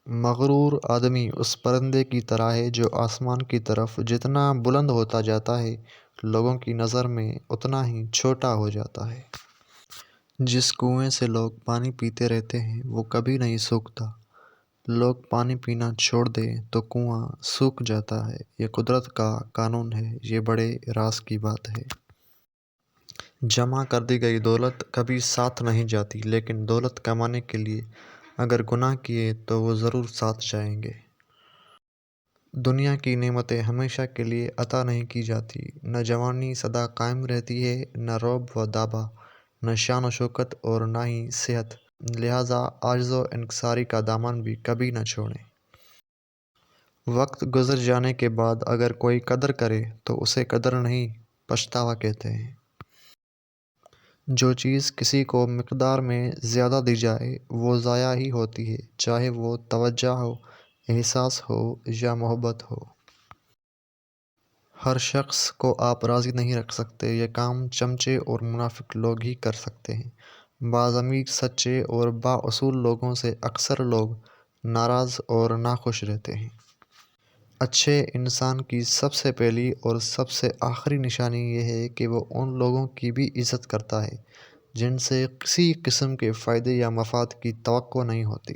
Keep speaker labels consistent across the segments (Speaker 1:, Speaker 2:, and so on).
Speaker 1: مغرور آدمی اس پرندے کی طرح ہے جو آسمان کی طرف جتنا بلند ہوتا جاتا ہے لوگوں کی نظر میں اتنا ہی چھوٹا ہو جاتا ہے۔ جس کنویں سے لوگ پانی پیتے رہتے ہیں وہ کبھی نہیں سوکھتا۔ لوگ پانی پینا چھوڑ دیں تو کنواں سوکھ جاتا ہے۔ یہ قدرت کا قانون ہے، یہ بڑے راز کی بات ہے۔ جمع کر دی گئی دولت کبھی ساتھ نہیں جاتی، لیکن دولت کمانے کے لیے اگر گناہ کیے تو وہ ضرور ساتھ جائیں گے۔ دنیا کی نعمتیں ہمیشہ کے لیے عطا نہیں کی جاتی۔ نہ جوانی سدا قائم رہتی ہے، نہ رعب و دابہ، نہ شان و شوکت اور نہ ہی صحت۔ لہٰذا عاجز و انکساری کا دامن بھی کبھی نہ چھوڑیں۔ وقت گزر جانے کے بعد اگر کوئی قدر کرے تو اسے قدر نہیں، پچھتاوا کہتے ہیں۔ جو چیز کسی کو مقدار میں زیادہ دی جائے وہ ضائع ہی ہوتی ہے، چاہے وہ توجہ ہو، احساس ہو یا محبت ہو۔ ہر شخص کو آپ راضی نہیں رکھ سکتے، یہ کام چمچے اور منافق لوگ ہی کر سکتے ہیں۔ بعض امیر، سچے اور بااصول لوگوں سے اکثر لوگ ناراض اور ناخوش رہتے ہیں۔ اچھے انسان کی سب سے پہلی اور سب سے آخری نشانی یہ ہے کہ وہ ان لوگوں کی بھی عزت کرتا ہے جن سے کسی قسم کے فائدے یا مفاد کی توقع نہیں ہوتی۔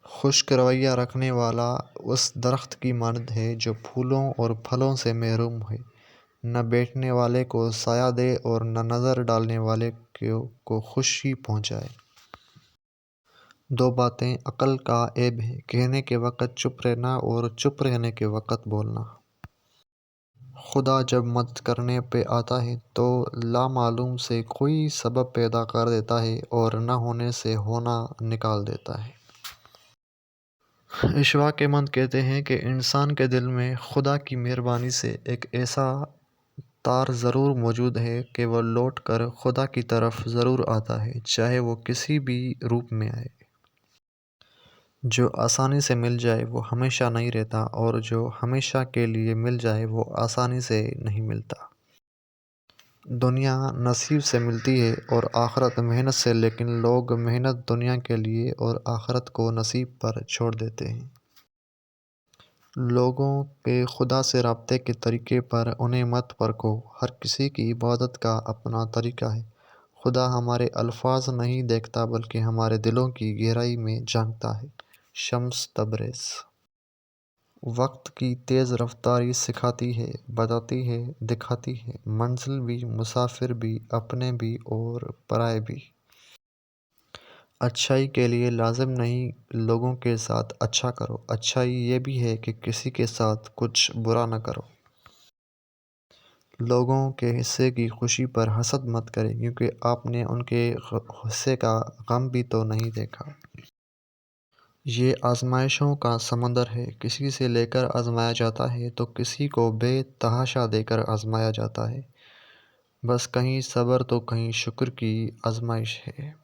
Speaker 1: خشک رویہ رکھنے والا اس درخت کی مانند ہے جو پھولوں اور پھلوں سے محروم ہے، نہ بیٹھنے والے کو سایہ دے اور نہ نظر ڈالنے والے کو خوشی پہنچائے۔ دو باتیں عقل کا عیب ہیں، کہنے کے وقت چپ رہنا اور چپ رہنے کے وقت بولنا۔ خدا جب مدد کرنے پہ آتا ہے تو لامعلوم سے کوئی سبب پیدا کر دیتا ہے اور نہ ہونے سے ہونا نکال دیتا ہے۔ اشفاق مند کہتے ہیں کہ انسان کے دل میں خدا کی مہربانی سے ایک ایسا تار ضرور موجود ہے کہ وہ لوٹ کر خدا کی طرف ضرور آتا ہے، چاہے وہ کسی بھی روپ میں آئے۔ جو آسانی سے مل جائے وہ ہمیشہ نہیں رہتا، اور جو ہمیشہ کے لیے مل جائے وہ آسانی سے نہیں ملتا۔ دنیا نصیب سے ملتی ہے اور آخرت محنت سے، لیکن لوگ محنت دنیا کے لیے اور آخرت کو نصیب پر چھوڑ دیتے ہیں۔ لوگوں کے خدا سے رابطے کے طریقے پر انہیں مت پرکھو، ہر کسی کی عبادت کا اپنا طریقہ ہے۔ خدا ہمارے الفاظ نہیں دیکھتا بلکہ ہمارے دلوں کی گہرائی میں جھانکتا ہے۔ شمس تبریز۔ وقت کی تیز رفتاری سکھاتی ہے، بتاتی ہے، دکھاتی ہے، منزل بھی، مسافر بھی، اپنے بھی اور پرائے بھی۔ اچھائی کے لیے لازم نہیں لوگوں کے ساتھ اچھا کرو، اچھائی یہ بھی ہے کہ کسی کے ساتھ کچھ برا نہ کرو۔ لوگوں کے حصے کی خوشی پر حسد مت کریں، کیونکہ آپ نے ان کے حصے کا غم بھی تو نہیں دیکھا۔ یہ آزمائشوں کا سمندر ہے، کسی سے لے کر آزمایا جاتا ہے تو کسی کو بے تحاشا دے کر آزمایا جاتا ہے۔ بس کہیں صبر تو کہیں شکر کی آزمائش ہے۔